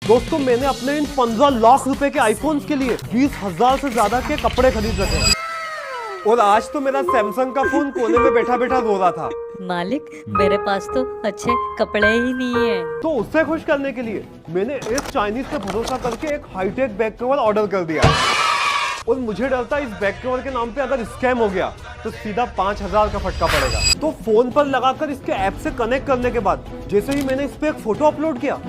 दोस्तों मैंने अपने इन 15 लाख रुपए के आईफोन्स के लिए 20,000 से ज्यादा के कपड़े खरीद रखे हैं। और आज तो मेरा सैमसंग का फोन कोने में बैठा बैठा रो रहा था। मालिक मेरे पास तो अच्छे कपड़े ही नहीं है। तो उससे खुश करने के लिए मैंने इस चाइनीज पे भरोसा करके एक हाईटेक बैक कवर ऑर्डर कर दिया। और मुझे डर था इस बैक कवर के नाम पे अगर स्कैम हो गया तो सीधा 5,000 का फटका पड़ेगा। तो फोन पर लगाकर इसके ऐप से कनेक्ट करने के बाद जैसे ही मैंने इस पे एक फोटो अपलोड किया,